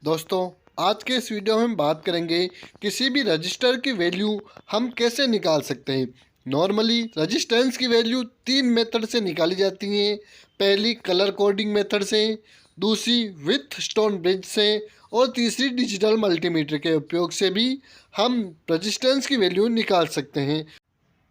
दोस्तों, आज के इस वीडियो में हम बात करेंगे किसी भी रजिस्टर की वैल्यू हम कैसे निकाल सकते हैं। नॉर्मली रजिस्टेंस की वैल्यू 3 मेथड से निकाली जाती हैं। पहली कलर कोडिंग मेथड से, दूसरी विथ स्टोन ब्रिज से और तीसरी डिजिटल मल्टीमीटर के उपयोग से भी हम रजिस्टेंस की वैल्यू निकाल सकते हैं।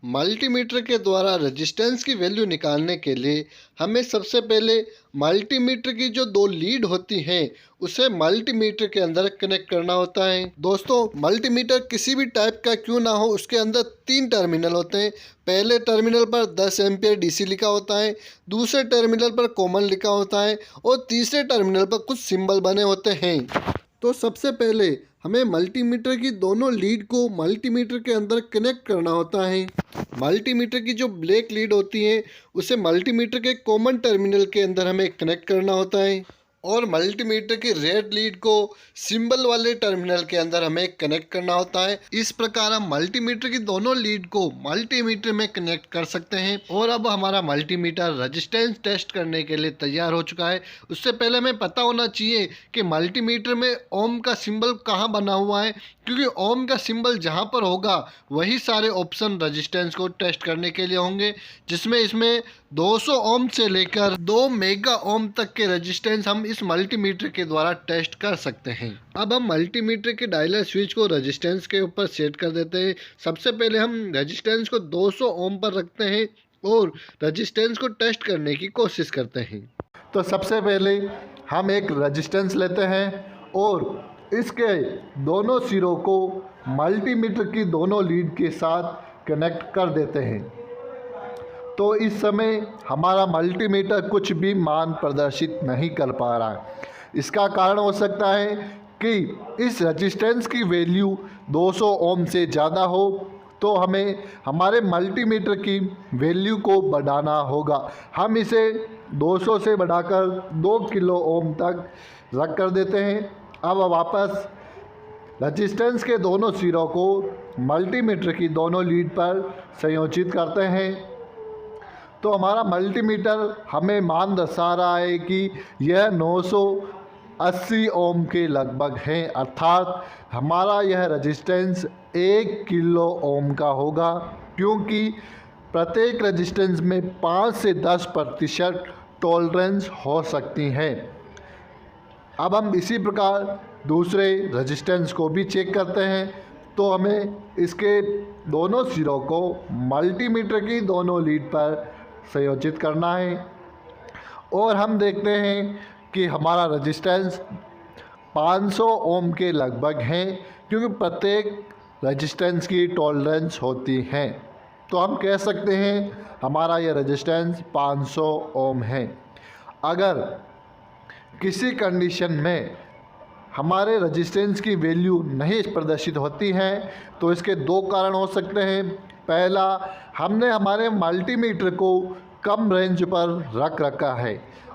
मल्टीमीटर के द्वारा रेजिस्टेंस की वैल्यू निकालने के लिए हमें सबसे पहले मल्टीमीटर की जो दो लीड होती हैं उसे मल्टीमीटर के अंदर कनेक्ट करना होता है। दोस्तों, मल्टीमीटर किसी भी टाइप का क्यों ना हो, उसके अंदर 3 टर्मिनल होते हैं। पहले टर्मिनल पर 10 एम्पियर डीसी लिखा होता है, दूसरे टर्मिनल पर कॉमन लिखा होता है और तीसरे टर्मिनल पर कुछ सिंबल बने होते हैं। तो सबसे पहले हमें मल्टीमीटर की दोनों लीड को मल्टीमीटर के अंदर कनेक्ट करना होता है। मल्टीमीटर की जो ब्लैक लीड होती है उसे मल्टीमीटर के कॉमन टर्मिनल के अंदर हमें कनेक्ट करना होता है और मल्टीमीटर की रेड लीड को सिंबल वाले टर्मिनल के अंदर हमें कनेक्ट करना होता है। इस प्रकार हम मल्टीमीटर की दोनों लीड को मल्टीमीटर में कनेक्ट कर सकते हैं। और अब हमारा मल्टीमीटर रेजिस्टेंस टेस्ट करने के लिए तैयार हो चुका है। उससे पहले हमें पता होना चाहिए कि मल्टीमीटर में ओम का सिंबल कहाँ बना हुआ है, क्योंकि ओम का सिंबल जहाँ पर होगा वही सारे ऑप्शन रेजिस्टेंस को टेस्ट करने के लिए होंगे, जिसमें इसमें 200 ओम से लेकर 2 मेगा ओम तक के रेजिस्टेंस हम इस मल्टीमीटर के द्वारा टेस्ट कर सकते हैं। अब हम मल्टीमीटर के डायलर स्विच को रेजिस्टेंस के ऊपर सेट कर देते हैं। सबसे पहले हम रेजिस्टेंस को 200 ओम पर रखते हैं और रेजिस्टेंस को टेस्ट करने की कोशिश करते हैं। तो सबसे पहले हम एक रेजिस्टेंस लेते हैं और इसके दोनों सिरों को मल्टीमीटर की दोनों लीड के साथ कनेक्ट कर देते हैं। तो इस समय हमारा मल्टीमीटर कुछ भी मान प्रदर्शित नहीं कर पा रहा है। इसका कारण हो सकता है कि इस रेजिस्टेंस की वैल्यू 200 ओम से ज़्यादा हो, तो हमें हमारे मल्टीमीटर की वैल्यू को बढ़ाना होगा। हम इसे 200 से बढ़ाकर 2 किलो ओम तक रख कर देते हैं। अब वापस रेजिस्टेंस के दोनों सिरों को मल्टीमीटर की दोनों लीड पर संयोजित करते हैं। तो हमारा मल्टीमीटर हमें मान दर्शा रहा है कि यह 980 ओम के लगभग है, अर्थात हमारा यह रेजिस्टेंस 1 किलो ओम का होगा, क्योंकि प्रत्येक रेजिस्टेंस में 5 से 10% टॉलरेंस हो सकती है। अब हम इसी प्रकार दूसरे रेजिस्टेंस को भी चेक करते हैं। तो हमें इसके दोनों सिरों को मल्टीमीटर की दोनों लीड पर संयोजित करना है और हम देखते हैं कि हमारा रेजिस्टेंस 500 ओम के लगभग है, क्योंकि प्रत्येक रेजिस्टेंस की टॉलरेंस होती है। तो हम कह सकते हैं हमारा यह रेजिस्टेंस 500 ओम है। अगर किसी कंडीशन में हमारे रेजिस्टेंस की वैल्यू नहीं प्रदर्शित होती है तो इसके 2 कारण हो सकते हैं। पहला, हमने हमारे मल्टीमीटर को कम रेंज पर रख रखा है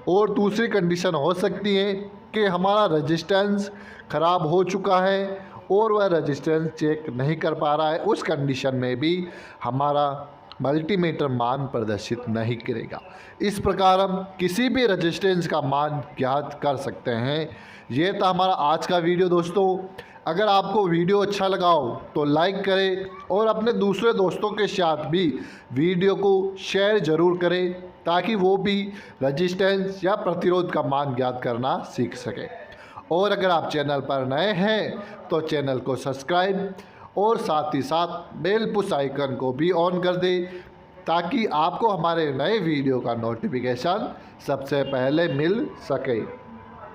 और दूसरी कंडीशन हो सकती है कि हमारा रेजिस्टेंस ख़राब हो चुका है और वह रेजिस्टेंस चेक नहीं कर पा रहा है। उस कंडीशन में भी हमारा मल्टीमीटर मान प्रदर्शित नहीं करेगा। इस प्रकार हम किसी भी रेजिस्टेंस का मान ज्ञात कर सकते हैं। ये था हमारा आज का वीडियो। दोस्तों, अगर आपको वीडियो अच्छा लगा हो तो लाइक करें और अपने दूसरे दोस्तों के साथ भी वीडियो को शेयर ज़रूर करें, ताकि वो भी रेजिस्टेंस या प्रतिरोध का मान ज्ञात करना सीख सकें। और अगर आप चैनल पर नए हैं तो चैनल को सब्सक्राइब और साथ ही साथ बेल पुश आइकन को भी ऑन कर दें, ताकि आपको हमारे नए वीडियो का नोटिफिकेशन सबसे पहले मिल सके।